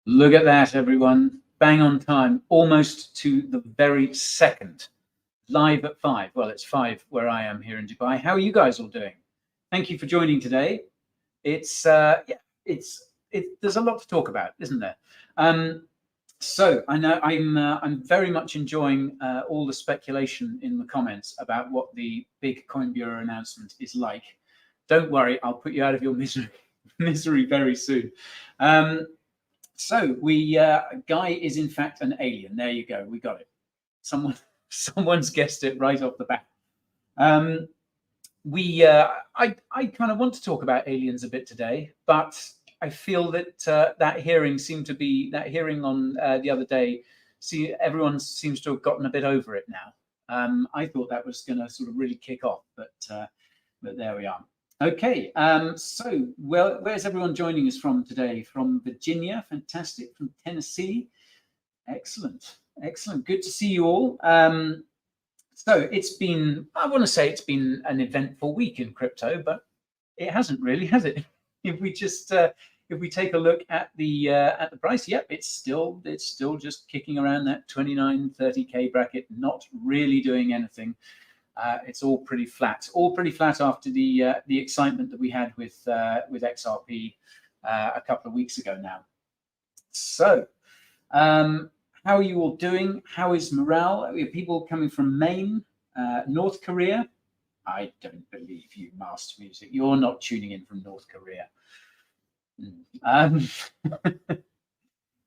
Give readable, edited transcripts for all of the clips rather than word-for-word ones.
Look at that, everyone. Bang on time, almost to the very second. Live at 5. Well, it's 5 where I am here in Dubai. How are you guys all doing? Thank you for joining today. It's there's a lot to talk about, isn't there? So I know I'm very much enjoying all the speculation in the comments about what the big coinbureau announcement is like. Don't worry, I'll put you out of your misery very soon. So Guy is in fact an alien. There you go. We got it. Someone's guessed it right off the bat. I kind of want to talk about aliens a bit today, but I feel that that hearing on the other day. See, everyone seems to have gotten a bit over it now. I thought that was going to sort of really kick off, but there we are. Okay, so where's everyone joining us from today? From Virginia, fantastic. From Tennessee, excellent. Good to see you all. So I want to say it's been an eventful week in crypto, but it hasn't really, has it? If we take a look at the price, yep, it's still just kicking around that 29-30K bracket, not really doing anything. It's all pretty flat. After the excitement that we had with XRP a couple of weeks ago now. So, how are you all doing? How is morale? Are people coming from Maine, North Korea? I don't believe you, Master Music. You're not tuning in from North Korea.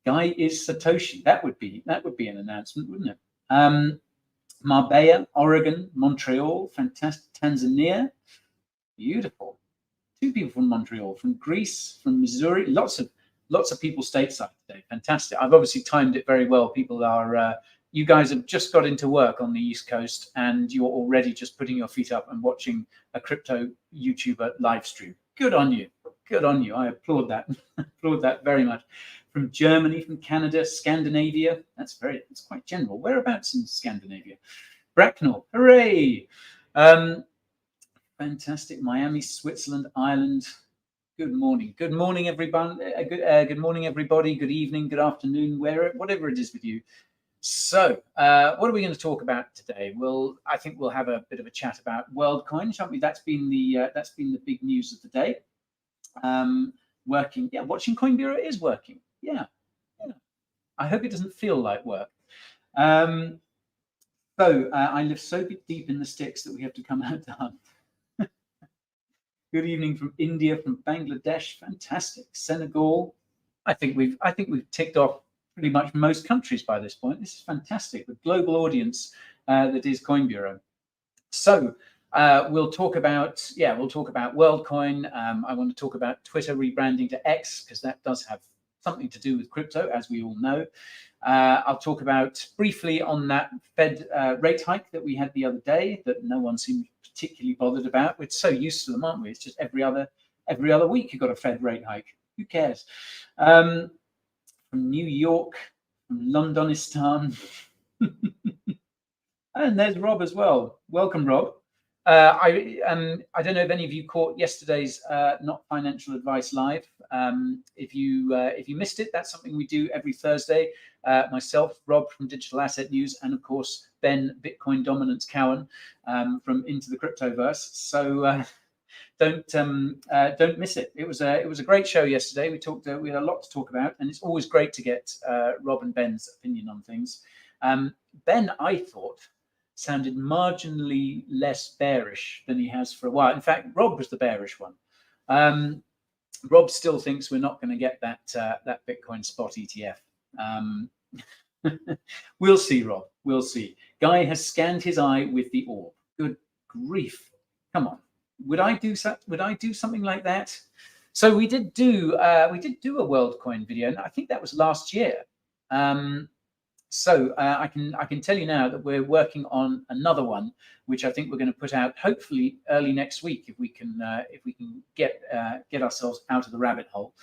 Guy is Satoshi. That would be an announcement, wouldn't it? Marbella, Oregon, Montreal, fantastic. Tanzania, beautiful. 2 people from Montreal, from Greece, from Missouri. Lots of people stateside today. Fantastic. I've obviously timed it very well. People are, you guys have just got into work on the East Coast and you're already just putting your feet up and watching a crypto YouTuber live stream. Good on you. I applaud that. Applaud that very much. From Germany, from Canada, Scandinavia. It's quite general. Whereabouts in Scandinavia? Bracknell. Hooray! Fantastic. Miami, Switzerland, Ireland. Good morning, everyone. Good morning, everybody. Good evening, good afternoon, whatever it is with you. So, what are we going to talk about today? Well, I think we'll have a bit of a chat about Worldcoin, shan't we? That's been the big news of the day. Working, yeah. Watching coinbureau is working. Yeah. I hope it doesn't feel like work. I live so deep in the sticks that we have to come out to hunt. Good evening from India, from Bangladesh, fantastic. Senegal. I think we've ticked off pretty much most countries by this point. This is fantastic. The global audience that is coinbureau. So we'll talk about Worldcoin. I want to talk about Twitter rebranding to X because that does have something to do with crypto, as we all know. I'll talk about briefly on that Fed rate hike that we had the other day that no one seemed particularly bothered about. We're so used to them, aren't we? It's just every other week you've got a Fed rate hike. Who cares? From New York, from Londonistan. And there's Rob as well. Welcome, Rob. I don't know if any of you caught yesterday's Not Financial Advice Live. If you missed it, that's something we do every Thursday. Myself, Rob from Digital Asset News, and of course Ben, Bitcoin Dominance Cowan from Into the Cryptoverse. So don't miss it. It was a great show yesterday. We had a lot to talk about, and it's always great to get Rob and Ben's opinion on things. Ben, I thought, sounded marginally less bearish than he has for a while. In fact, Rob was the bearish one. Rob still thinks we're not going to get that Bitcoin spot ETF. We'll see, Rob. We'll see. Guy has scanned his eye with the orb. Good grief! Come on. Would I do something like that? So we did do a Worldcoin video, and I think that was last year. So I can tell you now that we're working on another one, which I think we're going to put out hopefully early next week if we can get ourselves out of the rabbit hole,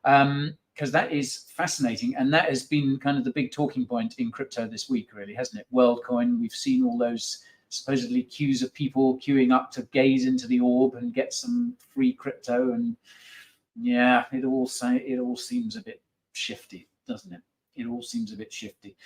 because that is fascinating, and that has been kind of the big talking point in crypto this week, really, hasn't it? Worldcoin. We've seen all those supposedly queues of people queuing up to gaze into the orb and get some free crypto, and yeah, it all seems a bit shifty. doesn't it? It all seems a bit shifty.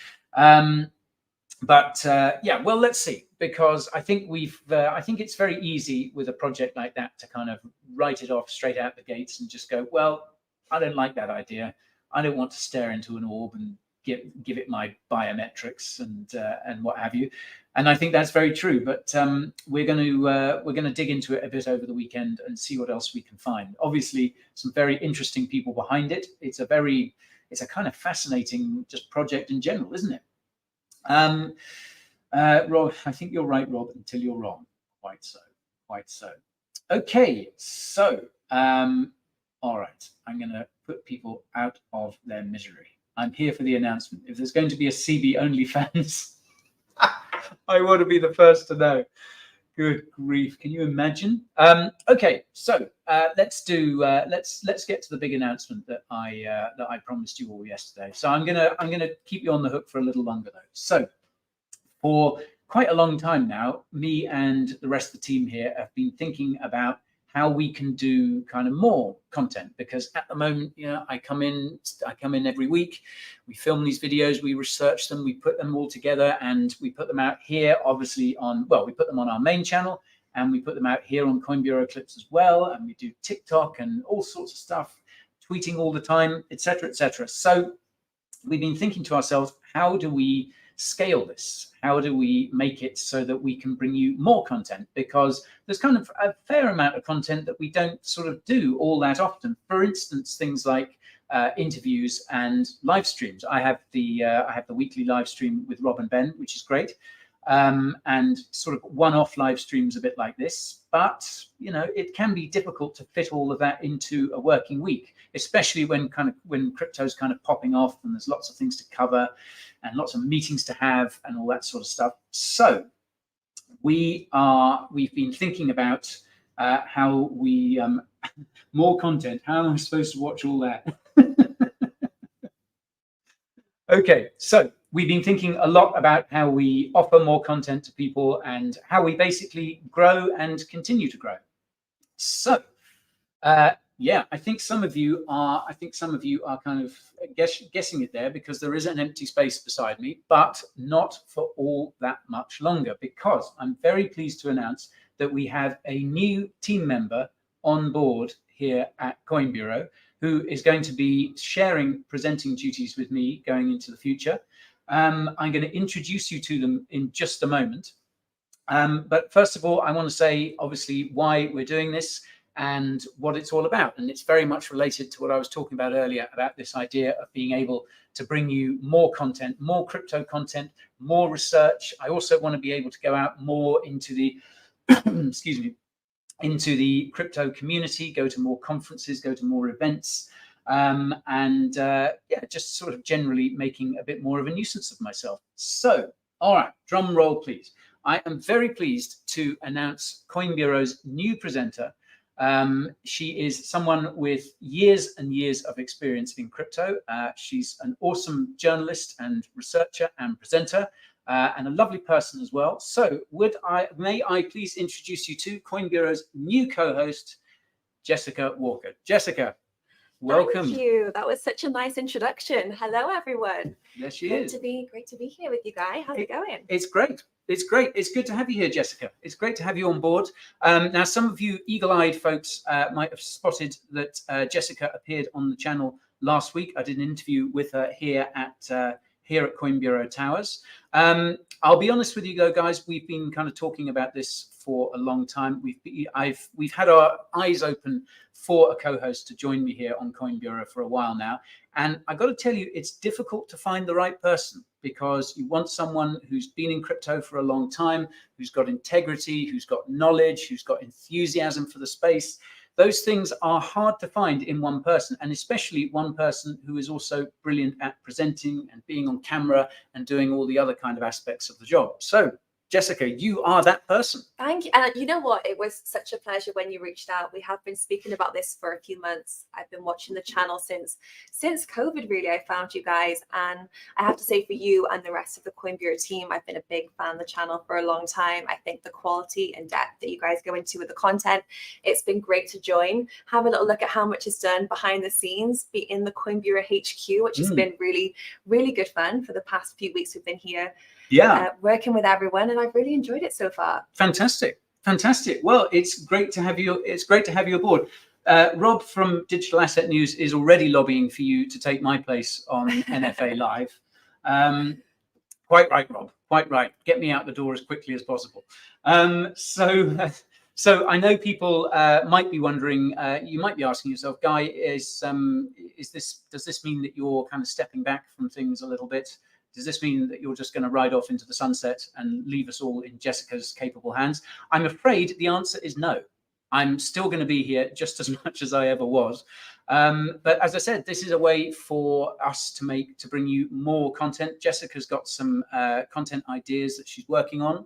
But yeah, well, let's see, because I think I think it's very easy with a project like that to kind of write it off straight out the gates and just go, well, I don't like that idea. I don't want to stare into an orb and give it my biometrics and what have you. And I think that's very true. But we're going to dig into it a bit over the weekend and see what else we can find. Obviously, some very interesting people behind it. It's a kind of fascinating just project in general, isn't it? Rob, I think you're right, Rob, until you're wrong. Quite so, quite so. Okay, so all right, I'm going to put people out of their misery. I'm here for the announcement. If there's going to be a CB OnlyFans, I want to be the first to know. Good grief! Can you imagine? Okay, so let's get to the big announcement that I promised you all yesterday. So I'm gonna keep you on the hook for a little longer though. So for quite a long time now, me and the rest of the team here have been thinking about how we can do kind of more content, because at the moment, I come in every week, we film these videos, we research them, we put them all together, and we put them out here, obviously we put them on our main channel, and we put them out here on coinbureau clips as well, and we do TikTok and all sorts of stuff, tweeting all the time, etc., etc. So we've been thinking to ourselves, how do we scale this? How do we make it so that we can bring you more content? Because there's kind of a fair amount of content that we don't sort of do all that often. For instance, things like interviews and live streams. I have the weekly live stream with Rob and Ben, which is great, and sort of one-off live streams a bit like this. But it can be difficult to fit all of that into a working week, especially when crypto's kind of popping off and there's lots of things to cover and lots of meetings to have and all that sort of stuff. So we've been thinking about how we more content. How am I supposed to watch all that? Okay, so we've been thinking a lot about how we offer more content to people and how we basically grow and continue to grow. So yeah, I think some of you are kind of guessing it there, because there is an empty space beside me, but not for all that much longer, because I'm very pleased to announce that we have a new team member on board here at Coinbureau, who is going to be sharing presenting duties with me going into the future. I'm going to introduce you to them in just a moment. But first of all, I want to say, obviously, why we're doing this and what it's all about. And it's very much related to what I was talking about earlier, about this idea of being able to bring you more content, more crypto content, more research. I also want to be able to go out more into the, excuse me, into the crypto community, go to more conferences, go to more events, and yeah, just sort of generally making a bit more of a nuisance of myself. So, all right, drum roll, please. I am very pleased to announce Coinbureau's new presenter. She is someone with years and years of experience in crypto. She's an awesome journalist and researcher and presenter, and a lovely person as well. So may I please introduce you to Coinbureau's new co-host, Jessica Walker. Jessica, welcome. Thank you. That was such a nice introduction. Hello, everyone. There she is. Great to be here with you guys. How's it going? It's great. It's great. It's good to have you here, Jessica. It's great to have you on board. Now, some of you eagle-eyed folks might have spotted that Jessica appeared on the channel last week. I did an interview with her here at Coinbureau Towers. I'll be honest with you, guys. We've been kind of talking about this for a long time. We've had our eyes open for a co-host to join me here on Coinbureau for a while now, and I got to tell you, it's difficult to find the right person, because you want someone who's been in crypto for a long time, who's got integrity, who's got knowledge, who's got enthusiasm for the space. Those things are hard to find in one person, and especially one person who is also brilliant at presenting and being on camera and doing all the other kind of aspects of the job. So Jessica, you are that person. Thank you. And you know what? It was such a pleasure when you reached out. We have been speaking about this for a few months. I've been watching the channel since COVID, really. I found you guys. And I have to say, for you and the rest of the Coin Bureau team, I've been a big fan of the channel for a long time. I think the quality and depth that you guys go into with the content, it's been great to join. Have a little look at how much is done behind the scenes, be in the Coin Bureau HQ, which has been really, really good fun for the past few weeks we've been here. Yeah, working with everyone, and I've really enjoyed it so far. Fantastic. Well, it's great to have you. It's great to have you aboard. Rob from Digital Asset News is already lobbying for you to take my place on NFA Live. Quite right, Rob. Quite right. Get me out the door as quickly as possible. So I know people might be wondering. You might be asking yourself, Guy, does this mean that you're kind of stepping back from things a little bit? Does this mean that you're just going to ride off into the sunset and leave us all in Jessica's capable hands? I'm afraid the answer is no. I'm still going to be here just as much as I ever was. But as I said, this is a way for us to bring you more content. Jessica's got some content ideas that she's working on.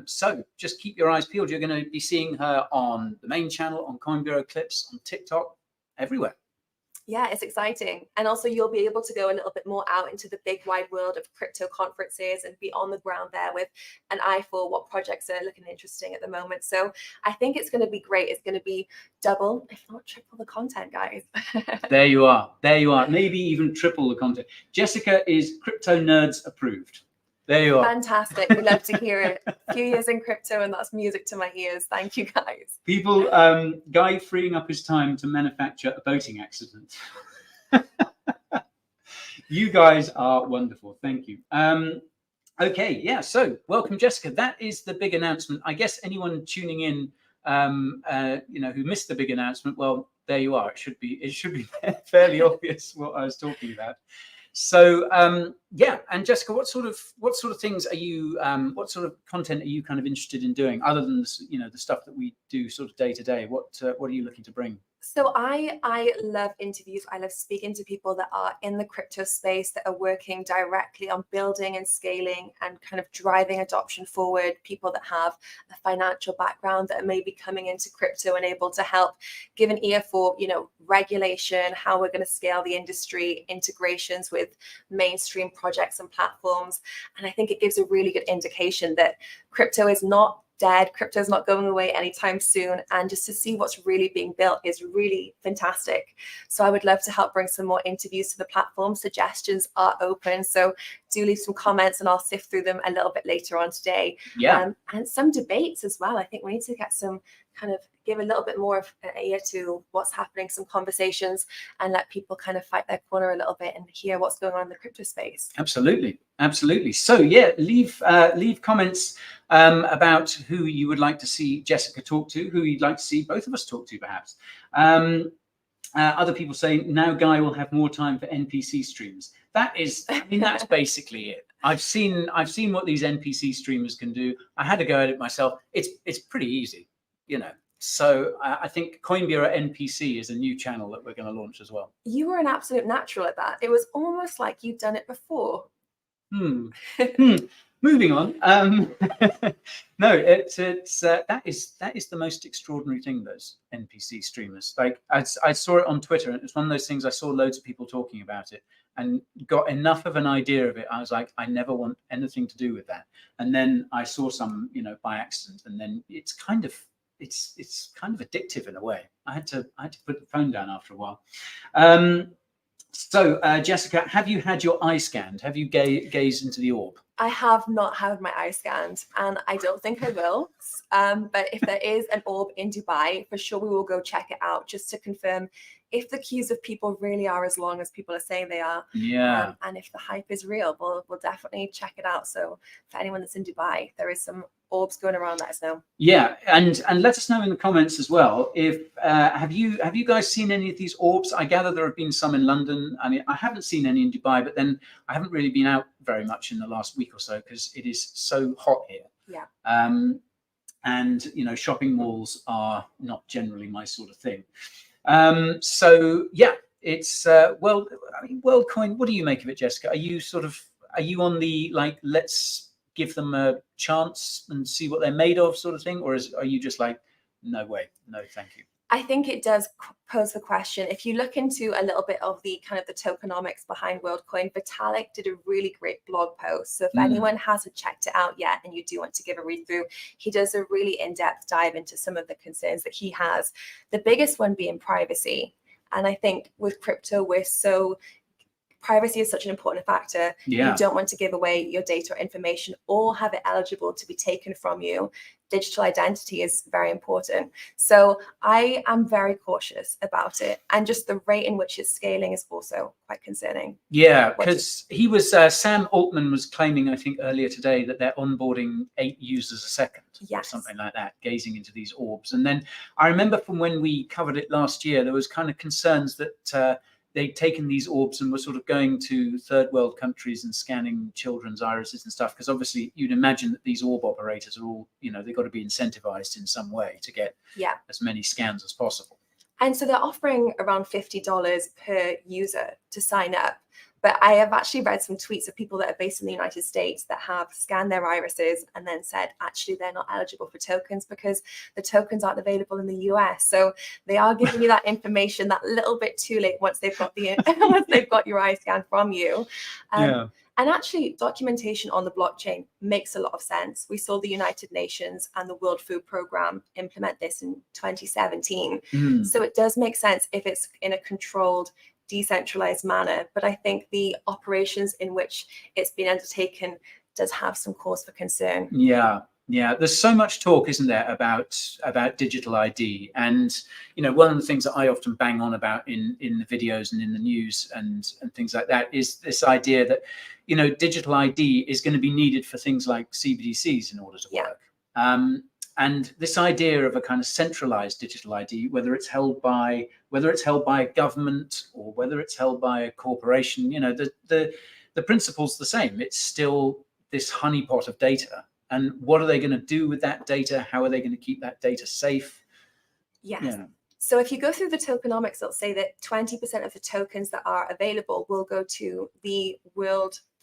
So just keep your eyes peeled. You're going to be seeing her on the main channel, on Coin Bureau Clips, on TikTok, everywhere. Yeah, it's exciting. And also you'll be able to go a little bit more out into the big wide world of crypto conferences and be on the ground there with an eye for what projects are looking interesting at the moment. So I think it's going to be great. It's going to be double, if not triple the content, guys. There you are. Maybe even triple the content. Jessica is Crypto Nerds approved. There you are. Fantastic. We love to hear it. A few years in crypto and that's music to my ears. Thank you, guys. People, Guy freeing up his time to manufacture a boating accident. You guys are wonderful. Thank you. Okay, yeah, so welcome, Jessica. That is the big announcement. I guess anyone tuning in, who missed the big announcement, well, there you are. It should be fairly obvious what I was talking about. So yeah, and Jessica, what sort of things are you? What sort of content are you kind of interested in doing, other than the stuff that we do sort of day to day? What are you looking to bring? So I love interviews. I love speaking to people that are in the crypto space, that are working directly on building and scaling and kind of driving adoption forward, people that have a financial background that are maybe coming into crypto and able to help give an ear for, regulation, how we're going to scale the industry, integrations with mainstream projects and platforms. And I think it gives a really good indication that crypto is not dead. Crypto is not going away anytime soon. And just to see what's really being built is really fantastic. So I would love to help bring some more interviews to the platform. Suggestions are open. So do leave some comments and I'll sift through them a little bit later on today. Yeah. And some debates as well. I think we need to get some kind of give a little bit more of an ear to what's happening, some conversations, and let people kind of fight their corner a little bit and hear what's going on in the crypto space. Absolutely. So yeah, leave comments about who you would like to see Jessica talk to, who you'd like to see both of us talk to, perhaps. Other people say now Guy will have more time for NPC streams. That's basically it. I've seen what these NPC streamers can do. I had to go at it myself. It's pretty easy, So I think Coin Bureau NPC is a new channel that we're going to launch as well. You were an absolute natural at that. It was almost like you'd done it before. Moving on. No, that is the most extraordinary thing, those NPC streamers. Like I saw it on Twitter, and it's one of those things I saw loads of people talking about it and got enough of an idea of it. I was like, I never want anything to do with that. And then I saw some, by accident, and then it's kind of addictive in a way. I had to put the phone down after a while. So Jessica, have you had your eye scanned? Have you gazed into the orb? I have not had my eye scanned, and I don't think I will. But if there is an orb in Dubai, for sure we will go check it out just to confirm if the queues of people really are as long as people are saying they are. Yeah. And if the hype is real, we'll definitely check it out. So for anyone that's in Dubai, there is some orbs going around, let us know. Yeah, and let us know in the comments as well. If have you guys seen any of these orbs? I gather there have been some in London. I mean, I haven't seen any in Dubai, but then I haven't really been out very much in the last week or so because it is so hot here. Yeah. And shopping malls are not generally my sort of thing. So yeah, it's Worldcoin. What do you make of it, Jessica? Are you on the let's give them a chance and see what they're made of, sort of thing, or are you just like, no way, no, thank you? I think it does pose the question. If you look into a little bit of the kind of the tokenomics behind Worldcoin, Vitalik did a really great blog post. So if anyone hasn't checked it out yet and you do want to give a read through, he does a really in-depth dive into some of the concerns that he has. The biggest one being privacy. And I think with crypto, privacy is such an important factor. Yeah. You don't want to give away your data or information or have it eligible to be taken from you. Digital identity is very important. So I am very cautious about it. And just the rate in which it's scaling is also quite concerning. Yeah, because he was, Sam Altman was claiming, I think earlier today, that they're onboarding 8 users a second, or something like that, gazing into these orbs. And then I remember from when we covered it last year, there was kind of concerns that they'd taken these orbs and were sort of going to third world countries and scanning children's irises and stuff. Because obviously you'd imagine that these orb operators are all, they've got to be incentivized in some way to get as many scans as possible. And so they're offering around $50 per user to sign up. But I have actually read some tweets of people that are based in the United States that have scanned their irises and then said, actually, they're not eligible for tokens because the tokens aren't available in the US. So they are giving you that information that little bit too late once they've got once they've got your eye scan from you. And actually, documentation on the blockchain makes a lot of sense. We saw the United Nations and the World Food Programme implement this in 2017. So it does make sense if it's in a controlled, decentralized manner. But I think the operations in which it's been undertaken does have some cause for concern. Yeah, there's so much talk, isn't there, about digital ID, and one of the things that I often bang on about in the videos and in the news and things like that is this idea that digital ID is going to be needed for things like CBDCs in order to work. And this idea of a kind of centralized digital ID, whether it's held by a government or whether it's held by a corporation, the principle's the same. It's still this honeypot of data. And what are they going to do with that data? How are they going to keep that data safe? So if you go through the tokenomics, it'll say that 20% of the tokens that are available will go to the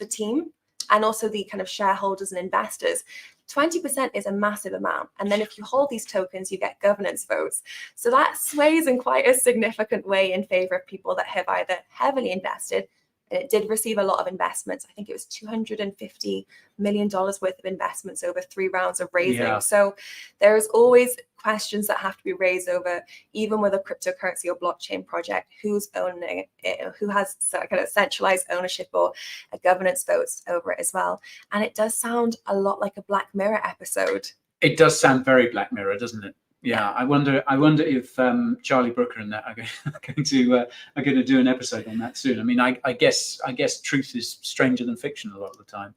team, and also the kind of shareholders and investors. 20% is a massive amount. And then if you hold these tokens, you get governance votes. So that sways in quite a significant way in favor of people that have either heavily invested, and it did receive a lot of investments. I think it was $250 million worth of investments over 3 rounds of raising. So there's always questions that have to be raised over, even with a cryptocurrency or blockchain project, who's owning it, who has kind of centralized ownership or a governance votes over it as well. And it does sound a lot like a Black Mirror episode. It does sound very Black Mirror, doesn't it? Yeah, I wonder if Charlie Brooker and that are going to do an episode on that soon. I mean, I guess truth is stranger than fiction a lot of the time.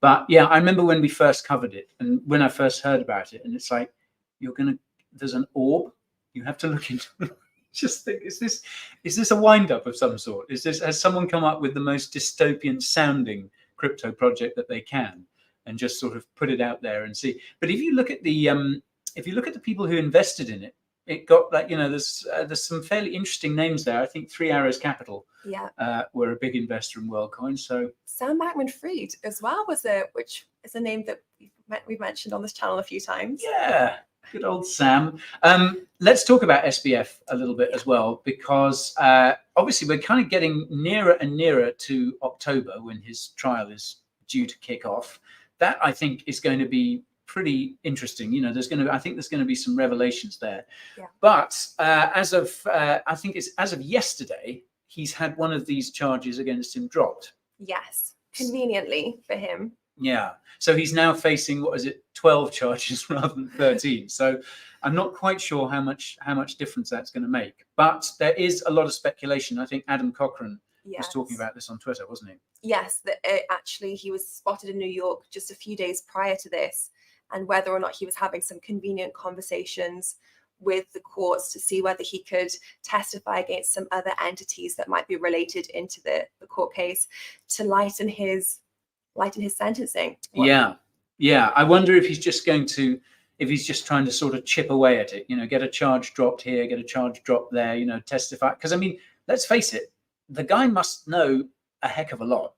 But yeah, I remember when we first covered it and when I first heard about it, and it's like, there's an orb, you have to look into. Just think, is this a wind up of some sort? Has someone come up with the most dystopian sounding crypto project that they can and just sort of put it out there and see? But if you look at the people who invested in it, it got like, there's some fairly interesting names there. I think 3 Arrows Capital were a big investor in Worldcoin. So Sam Bankman-Fried as well which is a name that we've mentioned on this channel a few times. Yeah, good old Sam. Let's talk about SBF a little bit as well, because obviously we're kind of getting nearer and nearer to October when his trial is due to kick off. That I think is going to be pretty interesting. I think there's going to be some revelations there. But as of yesterday, he's had one of these charges against him dropped. Yes, conveniently for him. Yeah. So he's now facing 12 charges rather than 13. So I'm not quite sure how much difference that's going to make. But there is a lot of speculation. I think Adam Cochran was talking about this on Twitter, wasn't he? Yes, that actually he was spotted in New York just a few days prior to this, and whether or not he was having some convenient conversations with the courts to see whether he could testify against some other entities that might be related into the court case to lighten his sentencing. Yeah. I wonder if he's just trying to sort of chip away at it, get a charge dropped here, get a charge dropped there, testify. Because I mean, let's face it, the guy must know a heck of a lot,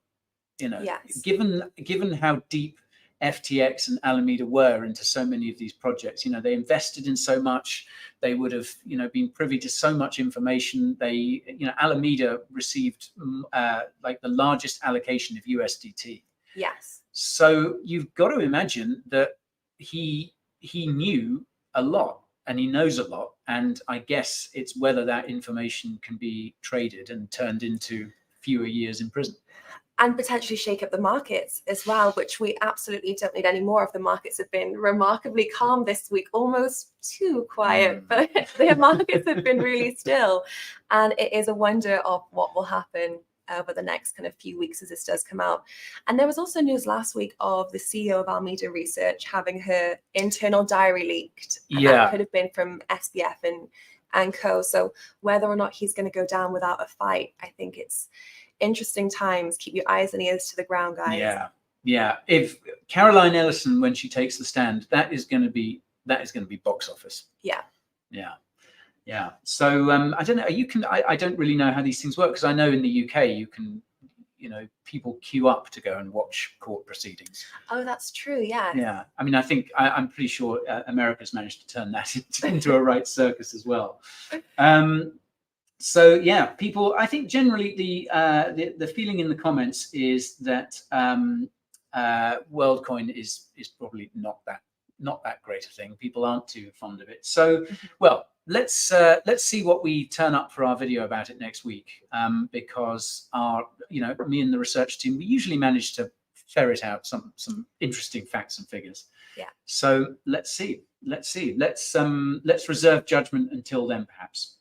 given how deep FTX and Alameda were into so many of these projects. You know, they invested in so much. They would have, you know, been privy to so much information. They, you know, Alameda received like the largest allocation of USDT. Yes. So you've got to imagine that he knew a lot and he knows a lot. And I guess it's whether that information can be traded and turned into fewer years in prison. And potentially shake up the markets as well, which we absolutely don't need any more of. The markets have been remarkably calm this week, almost too quiet, but the markets have been really still. And it is a wonder of what will happen over the next kind of few weeks as this does come out. And there was also news last week of the CEO of Alameda Research having her internal diary leaked. And that could have been from SBF and co. So whether or not he's going to go down without a fight, I think it's interesting times. Keep your eyes and ears to the ground, guys. Yeah. If Caroline Ellison, when she takes the stand, that is going to be box office. Yeah. So I don't know. I don't really know how these things work, because I know in the UK you can, you know, people queue up to go and watch court proceedings. Oh, that's true. Yeah. I mean, I'm pretty sure America's managed to turn that into a right circus as well. So yeah, people, I think generally the feeling in the comments is that Worldcoin is probably not that great a thing. People aren't too fond of it. So, well, let's see what we turn up for our video about it next week, because me and the research team, we usually manage to ferret out some interesting facts and figures. Yeah. So let's see. Let's reserve judgment until then, perhaps.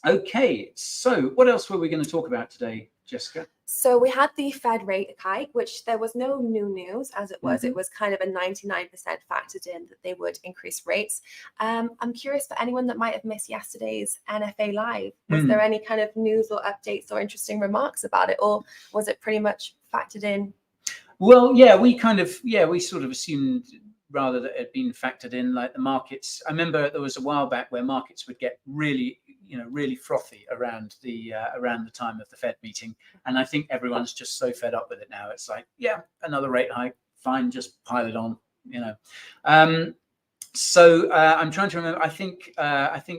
Okay, so what else were we going to talk about today, Jessica? So we had the Fed rate hike, which there was no new news as it was. It was kind of a 99% factored in that they would increase rates. I'm curious for anyone that might have missed yesterday's NFA Live. Was there any kind of news or updates or interesting remarks about it, or was it pretty much factored in? Well, yeah, we sort of assumed rather that it had been factored in, like the markets. I remember there was a while back where markets would get really frothy around the time of the Fed meeting, and I think everyone's just so fed up with it now. It's like, yeah, another rate hike, fine, just pile it on, you know. So I'm trying to remember. I think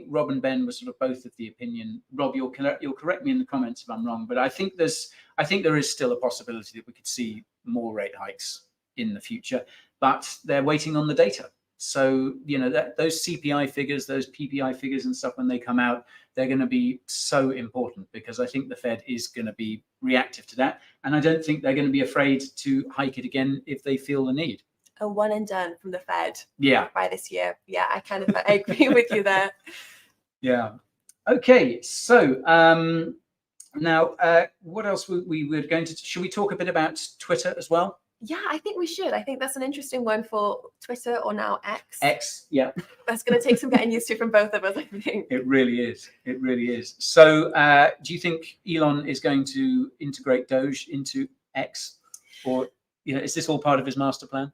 Rob and Ben were sort of both of the opinion. Rob, you'll correct me in the comments if I'm wrong, but I think there is still a possibility that we could see more rate hikes in the future, but they're waiting on the data. So, you know, those CPI figures, those PPI figures and stuff, when they come out, they're going to be so important, because I think the Fed is going to be reactive to that. And I don't think they're going to be afraid to hike it again if they feel the need. A one and done from the Fed. Yeah. By this year. Yeah, I agree with you there. Yeah. Okay. So now, what else we were going to? Should we talk a bit about Twitter as well? Yeah, I think we should. I think that's an interesting one for Twitter, or now X. X, yeah. That's going to take some getting used to from both of us, I think. It really is. It really is. So do you think Elon is going to integrate Doge into X? Or, you know, is this all part of his master plan?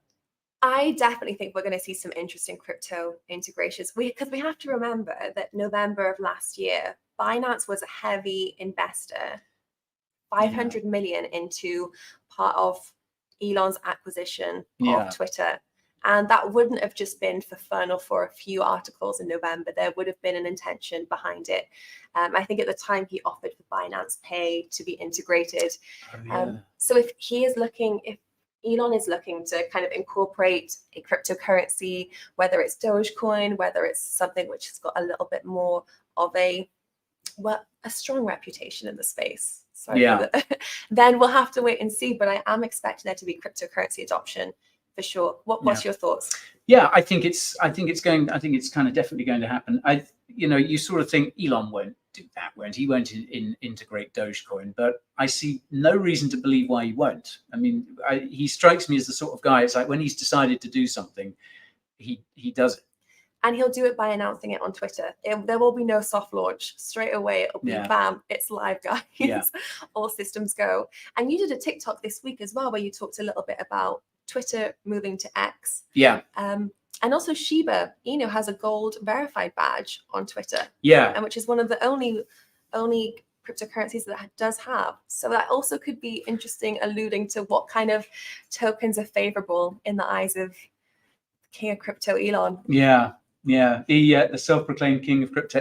I definitely think we're going to see some interesting crypto integrations. Because we have to remember that November of last year, Binance was a heavy investor, 500 million into part of Elon's acquisition of Twitter. And that wouldn't have just been for fun or for a few articles in November. There would have been an intention behind it. I think at the time he offered for Binance Pay to be integrated. So if Elon is looking to kind of incorporate a cryptocurrency, whether it's Dogecoin, whether it's something which has got a little bit more of a strong reputation in the space. Then we'll have to wait and see. But I am expecting there to be cryptocurrency adoption for sure. What's your thoughts? Yeah, I think it's kind of definitely going to happen. You sort of think Elon won't do that, he won't integrate Dogecoin, but I see no reason to believe why he won't. I mean, he strikes me as the sort of guy, it's like when he's decided to do something, he does it. And he'll do it by announcing it on Twitter. There will be no soft launch. Straight away, it'll be bam, it's live, guys. Yeah. All systems go. And you did a TikTok this week as well, where you talked a little bit about Twitter moving to X. Yeah. And also Shiba Inu has a gold verified badge on Twitter. Yeah. And which is one of the only cryptocurrencies that it does have. So that also could be interesting, alluding to what kind of tokens are favorable in the eyes of King of Crypto, Elon. Yeah, the self-proclaimed king of crypto.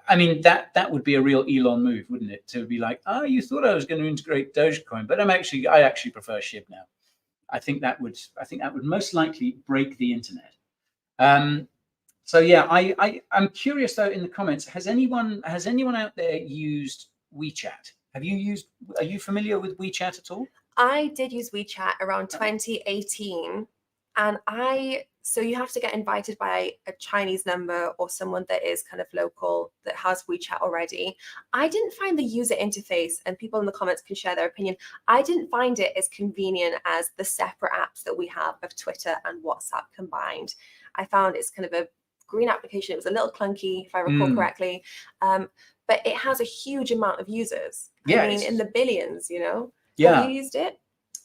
I mean, that would be a real Elon move, wouldn't it? To be like, oh, you thought I was going to integrate Dogecoin, but I actually prefer SHIB now. I think that would most likely break the internet. So yeah, I'm curious though, in the comments, has anyone out there used WeChat? Are you familiar with WeChat at all? I did use WeChat around 2018, and so you have to get invited by a Chinese number or someone that is kind of local that has WeChat already. I didn't find the user interface, and people in the comments can share their opinion, I didn't find it as convenient as the separate apps that we have of Twitter and WhatsApp combined. I found it's kind of a green application. It was a little clunky, if I recall correctly, but it has a huge amount of users. Yeah, I mean, in the billions, you know. Yeah. Have you used it?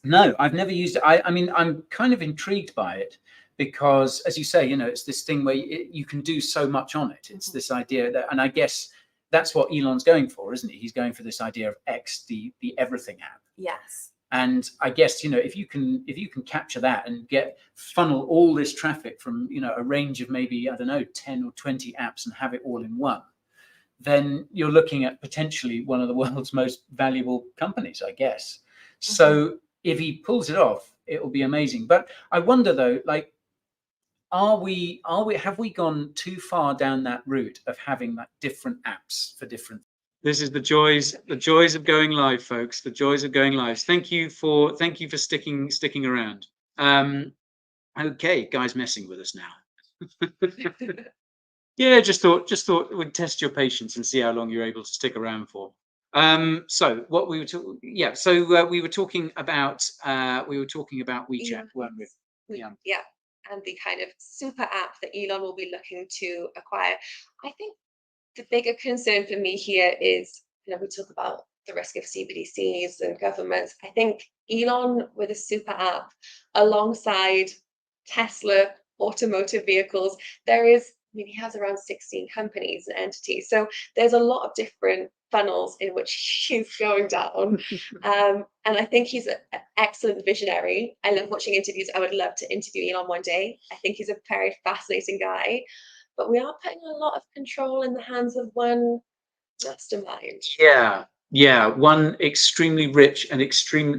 No, I've never used it. I mean, I'm kind of intrigued by it because, as you say, you know, it's this thing where you can do so much on it. It's this idea that, and I guess that's what Elon's going for, isn't he? He's going for this idea of X, the everything app. Yes. And I guess, you know, if you can capture that and funnel all this traffic from, you know, a range of maybe, I don't know, 10 or 20 apps and have it all in one, then you're looking at potentially one of the world's most valuable companies, I guess. So if he pulls it off, it will be amazing. But I wonder though, like, have we gone too far down that route of having like different apps for different? This is the joys of going live, folks. The joys of going live. Thank you for sticking around. Okay, guys, messing with us now. Yeah, just thought we'd test your patience and see how long you're able to stick around for. So what we were we were talking about WeChat, weren't we? Yeah, and the kind of super app that Elon will be looking to acquire. I think the bigger concern for me here is, you know, we talk about the risk of CBDCs and governments. I think Elon with a super app alongside Tesla automotive vehicles, I mean, he has around 16 companies and entities. So there's a lot of different funnels in which he's going down. And I think he's an excellent visionary. I love watching interviews. I would love to interview Elon one day. I think he's a very fascinating guy. But we are putting a lot of control in the hands of one mastermind. Yeah, one extremely rich and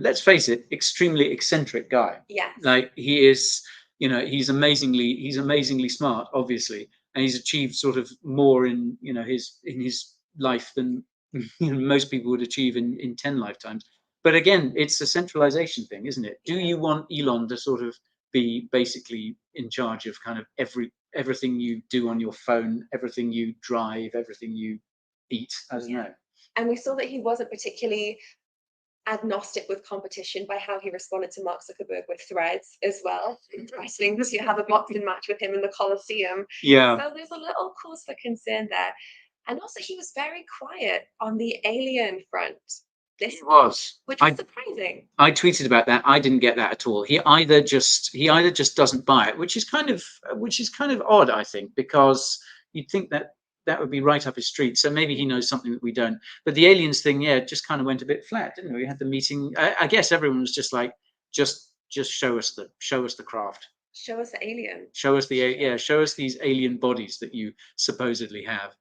let's face it, extremely eccentric guy. Yeah. Like he is, you know, he's amazingly smart, obviously, and he's achieved sort of more in, you know, his life than most people would achieve in 10 lifetimes. But again, it's a centralization thing, isn't it? Do you want Elon to sort of be basically in charge of kind of everything you do on your phone, everything you drive, everything you eat? I don't know. And we saw that he wasn't particularly agnostic with competition by how he responded to Mark Zuckerberg with Threads as well, threatening to have a boxing match with him in the Colosseum. Yeah. So there's a little cause for concern there. And also he was very quiet on the alien front. Which was surprising. I tweeted about that. I didn't get that at all. He either just doesn't buy it, which is kind of odd, I think, because you'd think that would be right up his street. So maybe he knows something that we don't. But the aliens thing, yeah, just kind of went a bit flat, didn't it? We had the meeting. I guess everyone was just like, just show us the craft. Show us the alien. Show us show us these alien bodies that you supposedly have.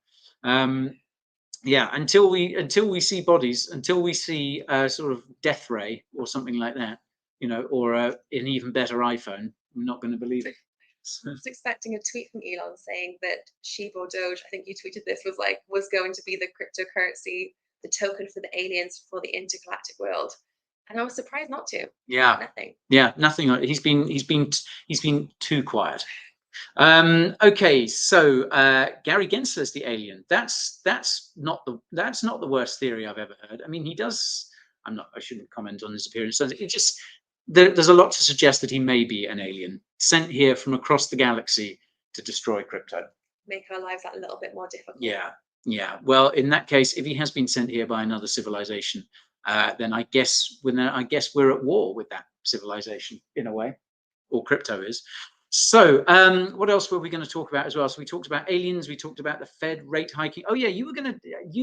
Yeah, until we see bodies, until we see a sort of death ray or something like that, you know, or an even better iPhone, I'm not going to believe it. I was expecting a tweet from Elon saying that SHIB or Doge, I think you tweeted this, was going to be the cryptocurrency, the token for the aliens for the intergalactic world. And I was surprised not to. Yeah. Nothing. Yeah, nothing. He's been too quiet. Okay, so Gary Gensler's the alien. That's not the worst theory I've ever heard. I mean, I shouldn't comment on his appearance. It just there's a lot to suggest that he may be an alien sent here from across the galaxy to destroy crypto. Make our lives a little bit more difficult. Yeah. Well, in that case, if he has been sent here by another civilization, then I guess we're at war with that civilization in a way, or crypto is. So what else were we going to talk about as well? So we talked about aliens, we talked about the Fed rate hiking. Oh yeah, you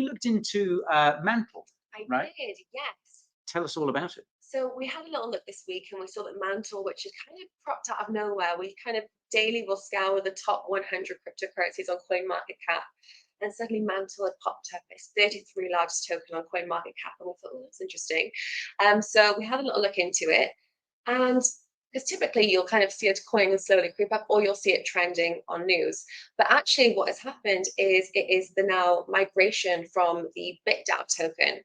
looked into Mantle. Right? I did, yes. Tell us all about it. So we had a little look this week and we saw that Mantle, which is kind of propped out of nowhere, we kind of daily will scour the top 100 cryptocurrencies on CoinMarketCap. And suddenly Mantle had popped up. It's 33 largest token on CoinMarketCap. And we thought, oh, that's interesting. So we had a little look into it. And because typically you'll kind of see a coin and slowly creep up, or you'll see it trending on news. But actually what has happened is it is the now migration from the BitDAO token.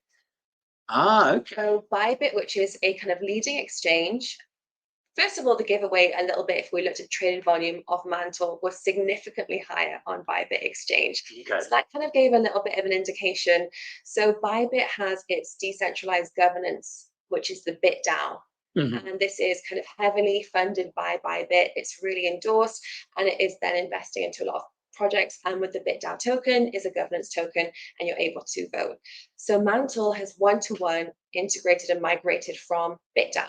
Okay. So Bybit, which is a kind of leading exchange, first of all, the giveaway a little bit, if we looked at traded volume of Mantle, was significantly higher on Bybit exchange. Okay. So that kind of gave a little bit of an indication. So Bybit has its decentralized governance, which is the BitDAO. Mm-hmm. And this is kind of heavily funded by Bybit. It's really endorsed, and it is then investing into a lot of projects. And with the BitDAO token is a governance token, and you're able to vote. So Mantle has one-to-one integrated and migrated from BitDAO.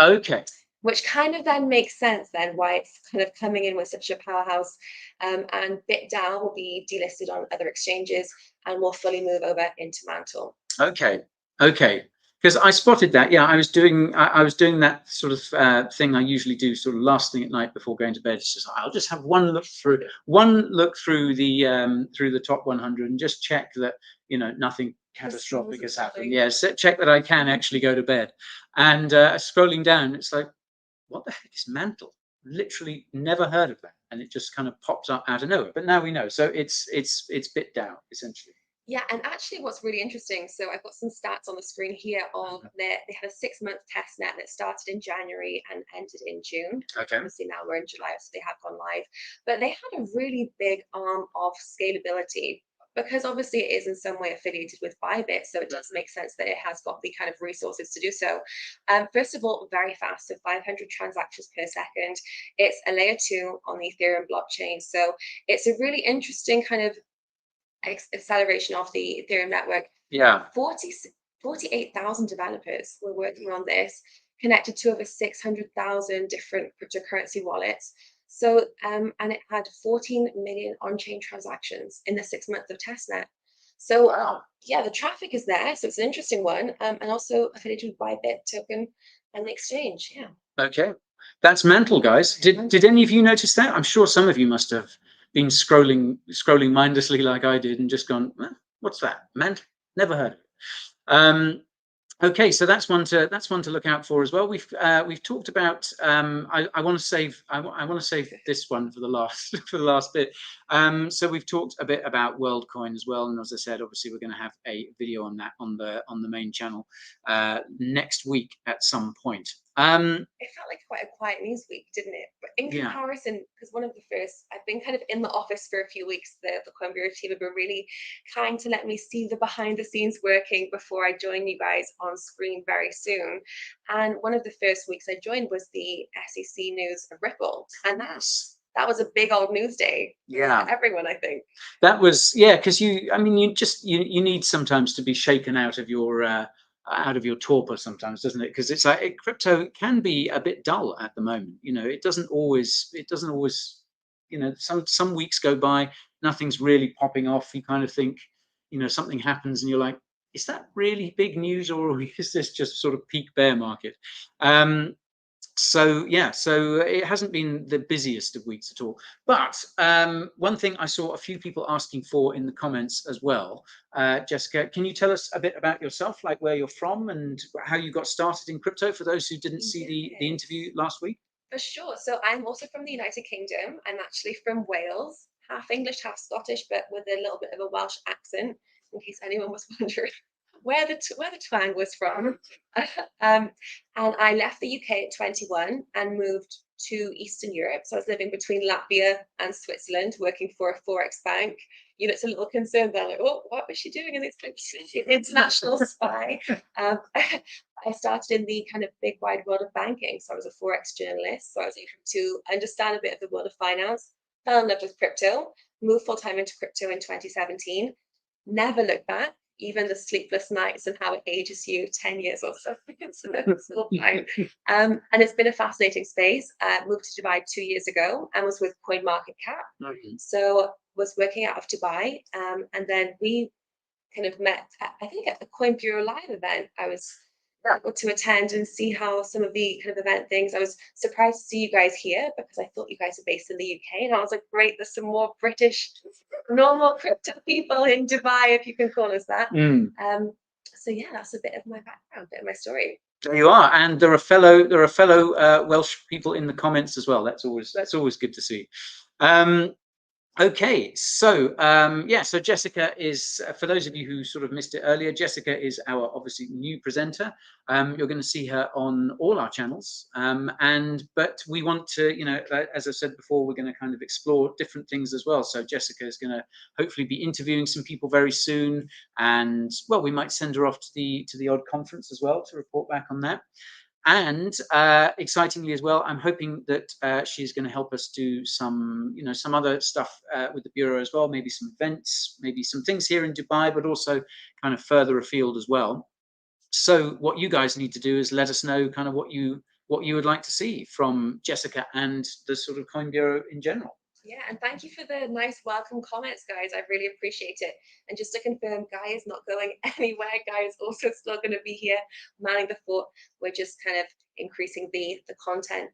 Okay. Which kind of then makes sense then why it's kind of coming in with such a powerhouse. And BitDAO will be delisted on other exchanges and will fully move over into Mantle. Okay. Okay. Because I spotted that. Yeah, I was doing that sort of thing I usually do, sort of last thing at night before going to bed. It's just I'll just have one look through the top 100 and just check that nothing catastrophic has happened. Yes, check that I can actually go to bed. And scrolling down, it's like, what the heck is Mantle? Literally never heard of that, and it just kind of pops up out of nowhere. But now we know. So it's BitDAO essentially. Yeah, and actually what's really interesting, so I've got some stats on the screen here of they had a 6-month test net that started in January and ended in June. Okay. Obviously now we're in July, so they have gone live. But they had a really big arm of scalability, because obviously it is in some way affiliated with Bybit, so it does make sense that it has got the kind of resources to do so. First of all, very fast, so 500 transactions per second. It's a layer 2 on the Ethereum blockchain, so it's a really interesting kind of acceleration of the Ethereum network. Yeah. 48,000 developers were working on this, connected to over 600,000 different cryptocurrency wallets. So, and it had 14 million on-chain transactions in the 6 months of testnet. So, wow. Yeah, the traffic is there. So it's an interesting one, and also affiliated with Bybit token and the exchange. Yeah. Okay, that's Mantle, guys. Did any of you notice that? I'm sure some of you must have been scrolling mindlessly like I did and just gone, what's that? Mantle? Never heard of it. Okay, so that's one to look out for as well. We've talked about. I want to save this one for the last bit. So we've talked a bit about Worldcoin as well, and as I said, obviously we're going to have a video on that on the main channel next week at some point. It felt like quite a quiet news week, didn't it? But in comparison, because one of the first, I've been kind of in the office for a few weeks. The coinbureau team have been really kind to let me see the behind the scenes working before I join you guys on screen very soon. And one of the first weeks I joined was the SEC news of Ripple, and that was a big old news day. Yeah, for everyone, I think. That was because you need sometimes to be shaken out of your torpor sometimes, doesn't it? Because it's like crypto can be a bit dull at the moment. It doesn't always. Some weeks go by, nothing's really popping off. You kind of think, something happens, and you're like, is that really big news, or is this just sort of peak bear market? So it hasn't been the busiest of weeks at all. But one thing I saw a few people asking for in the comments as well. Jessica, can you tell us a bit about yourself, like where you're from and how you got started in crypto, for those who didn't see the interview last week? For sure. So I'm also from the United Kingdom. I'm actually from Wales, half English, half Scottish, but with a little bit of a Welsh accent, in case anyone was wondering where the twang was from. And I left the UK at 21 and moved to Eastern Europe. So I was living between Latvia and Switzerland, working for a Forex bank. It's a little concerned there, like, oh, what was she doing in this country? International spy. I started in the kind of big wide world of banking. So I was a Forex journalist. So I was able to understand a bit of the world of finance, fell in love with crypto, moved full time into crypto in 2017, never looked back. even the sleepless nights and how it ages you 10 years or so. It's all fine. And it's been a fascinating space. Moved to Dubai 2 years ago and was with CoinMarketCap. So was working out of Dubai. And then we kind of met, I think, at the Coin Bureau Live event. I was able to attend and see how some of the kind of event things. I was surprised to see you guys here because I thought you guys were based in the UK, and I was like, great, there's some more British normal crypto people in Dubai, if you can call us that. So yeah, that's a bit of my background, a bit of my story. There you are, and there are fellow Welsh people in the comments as well. That's always good to see. Okay, so yeah, so Jessica is, for those of you who sort of missed it earlier, Jessica is our obviously new presenter. You're going to see her on all our channels, but we want to, you know, as I said before, we're going to kind of explore different things as well. So Jessica is going to hopefully be interviewing some people very soon, and well, we might send her off to the odd conference as well to report back on that. And excitingly as well, I'm hoping that she's going to help us do some, you know, some other stuff with the Bureau as well, maybe some events, maybe some things here in Dubai, but also kind of further afield as well. So what you guys need to do is let us know kind of what you would like to see from Jessica and the sort of Coin Bureau in general. Yeah, and thank you for the nice welcome comments, guys. I really appreciate it. And just to confirm, Guy is not going anywhere. Guy is also still going to be here manning the fort. We're just kind of increasing the content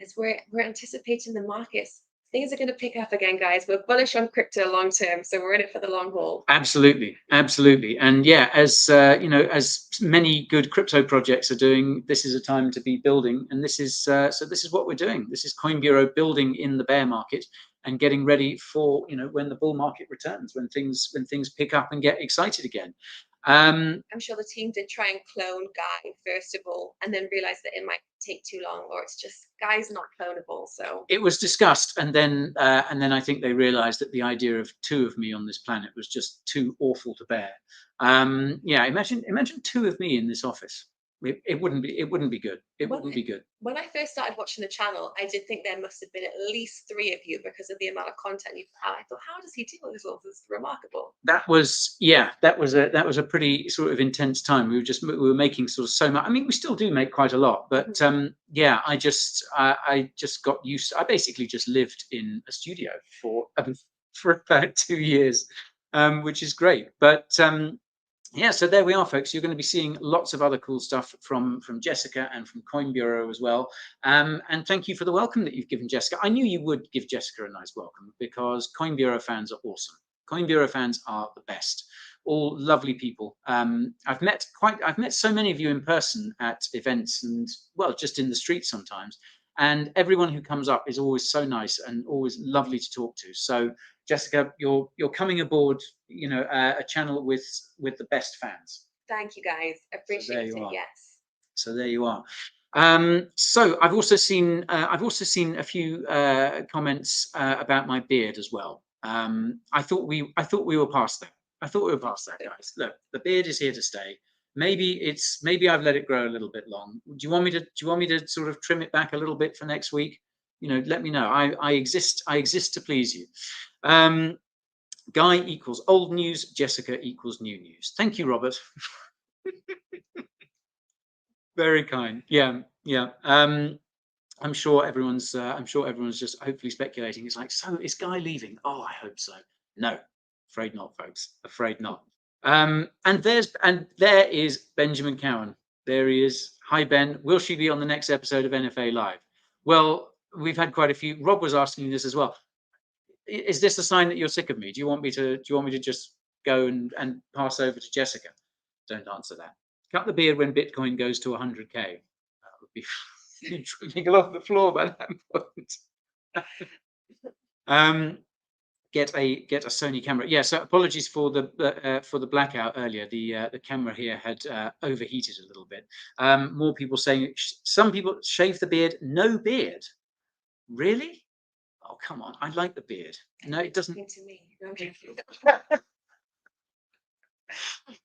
as we're anticipating the markets. Things are going to pick up again, guys. We're bullish on crypto long term, so we're in it for the long haul. Absolutely, absolutely, and yeah, as you know, as many good crypto projects are doing, this is a time to be building, and this is so. This is what we're doing. This is Coin Bureau building in the bear market and getting ready for, you know, when the bull market returns, when things pick up and get excited again. I'm sure the team did try and clone Guy first of all, and then realized that it might take too long, or it's just Guy's not clonable. So it was discussed, and then I think they realized that the idea of two of me on this planet was just too awful to bear. Yeah, imagine two of me in this office. It wouldn't be good. It wouldn't be good. When I first started watching the channel, I did think there must have been at least 3 of you because of the amount of content you put out. I thought, how does he deal with this all? This is remarkable. That was a pretty sort of intense time. We were making sort of so much. I mean, we still do make quite a lot, but yeah, I just got used. I basically just lived in a studio for about 2 years, which is great. But yeah, so there we are, folks. You're going to be seeing lots of other cool stuff from Jessica and from Coin Bureau as well. And thank you for the welcome that you've given Jessica. I knew you would give Jessica a nice welcome because Coin Bureau fans are awesome. Coin Bureau fans are the best. All lovely people. I've met so many of you in person at events and, well, just in the streets sometimes. And everyone who comes up is always so nice and always lovely to talk to. So Jessica, you're coming aboard, you know, a channel with the best fans. Thank you, guys. Appreciate it. Yes. So there you are. So I've also seen a few comments about my beard as well. I thought we were past that. Guys. Look, the beard is here to stay. Maybe I've let it grow a little bit long. Do you want me to sort of trim it back a little bit for next week? You know, let me know. I exist to please you. Guy equals old news. Jessica equals new news. Thank you, Robert. Very kind. Yeah. I'm sure everyone's just hopefully speculating. It's like, so is Guy leaving? Oh, I hope so. No, afraid not, folks. Afraid not. And there is Benjamin Cowan. There he is. Hi, Ben. Will she be on the next episode of NFA Live? Well, we've had quite a few. Rob was asking this as well. Is this a sign that you're sick of me? Do you want me to just go and pass over to Jessica? Don't answer that. Cut the beard when Bitcoin goes to 100K. That would be tripping along the floor by that point. Get a Sony camera. Yeah. So apologies for the blackout earlier. The camera here had overheated a little bit. More people saying some people shave the beard. No beard. Really? Oh, come on. I like the beard. No, it doesn't. To me.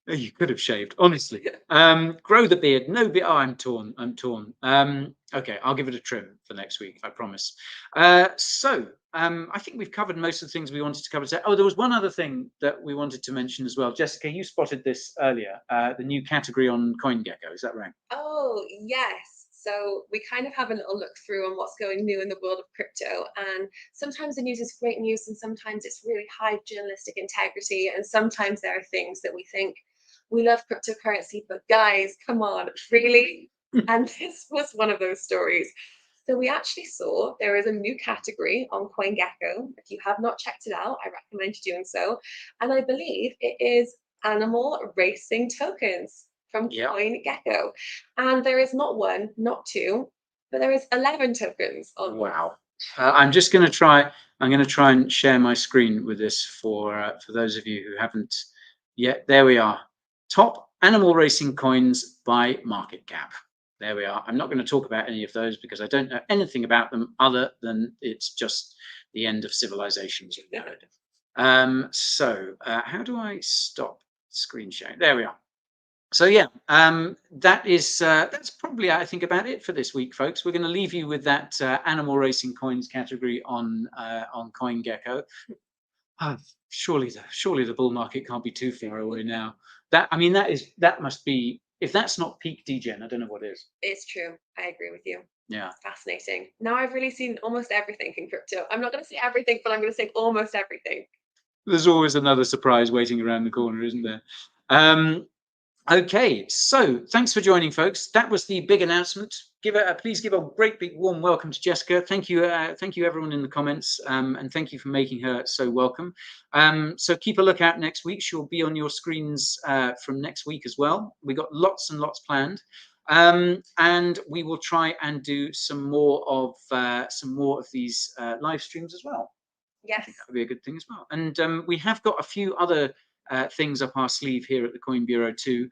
You could have shaved, honestly. Grow the beard. No beard. Oh, I'm torn. I'm torn. Okay, I'll give it a trim for next week, I promise. I think we've covered most of the things we wanted to cover today. Oh, there was one other thing that we wanted to mention as well. Jessica, you spotted this earlier, the new category on CoinGecko. Is that right? Oh, yes. So we kind of have a little look through on what's going new in the world of crypto. And sometimes the news is great news, and sometimes it's really high journalistic integrity. And sometimes there are things that we think we love cryptocurrency, but guys, come on, really? And this was one of those stories. So we actually saw there is a new category on CoinGecko. If you have not checked it out, I recommend you doing so. And I believe it is animal racing tokens from CoinGecko. And there is not one, not two, but there is 11 tokens on. Wow. I'm just going to try. I'm going to try and share my screen with this for those of you who haven't yet. There we are. Top animal racing coins by market cap. There we are. I'm not going to talk about any of those because I don't know anything about them other than it's just the end of civilization. How do I stop screen sharing? There we are. So yeah, that's probably, I think, about it for this week, folks. We're going to leave you with that animal racing coins category on CoinGecko. Surely the bull market can't be too far away now. That must be, if that's not peak degen, I don't know what is. It's true. I agree with you. Yeah. Fascinating. Now I've really seen almost everything in crypto. I'm not going to say everything, but I'm going to say almost everything. There's always another surprise waiting around the corner, isn't there? Okay, so thanks for joining, folks. That was the big announcement. Please give a great big warm welcome to Jessica. Thank you everyone in the comments, and thank you for making her so welcome. So keep a lookout next week. She'll be on your screens from next week as well. We got lots and lots planned, and we will try and do some more of these live streams as well. Yes, that would be a good thing as well. And we have got a few other things up our sleeve here at the Coin Bureau too,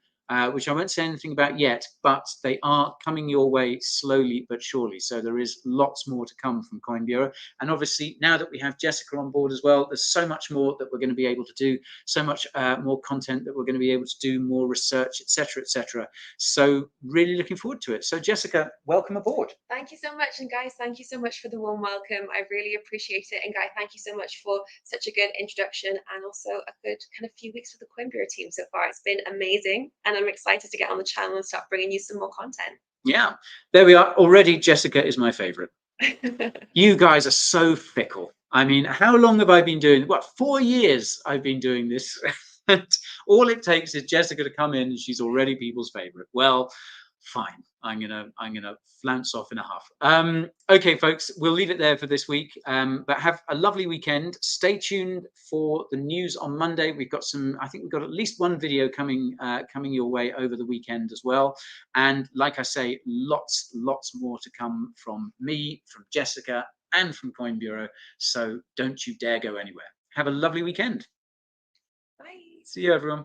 which I won't say anything about yet, but they are coming your way slowly but surely. So there is lots more to come from Coin Bureau. And obviously, now that we have Jessica on board as well, there's so much more that we're going to be able to do, so much more content that we're going to be able to do, more research, etc., etc. So really looking forward to it. So Jessica, welcome aboard. Thank you so much. And guys, thank you so much for the warm welcome. I really appreciate it. And guys, thank you so much for such a good introduction and also a good kind of few weeks with the Coin Bureau team so far. It's been amazing. And I'm excited to get on the channel and start bringing you some more content. Yeah, there we are. Already, Jessica is my favorite. You guys are so fickle. I mean, how long have I been doing? What, 4 years I've been doing this? And all it takes is Jessica to come in and she's already people's favorite. Well, fine. I'm gonna flounce off in a huff. Okay, folks, we'll leave it there for this week. But have a lovely weekend. Stay tuned for the news on Monday. We've got I think we've got at least one video coming your way over the weekend as well. And like I say, lots more to come from me, from Jessica, and from Coin Bureau. So don't you dare go anywhere. Have a lovely weekend. Bye. See you, everyone.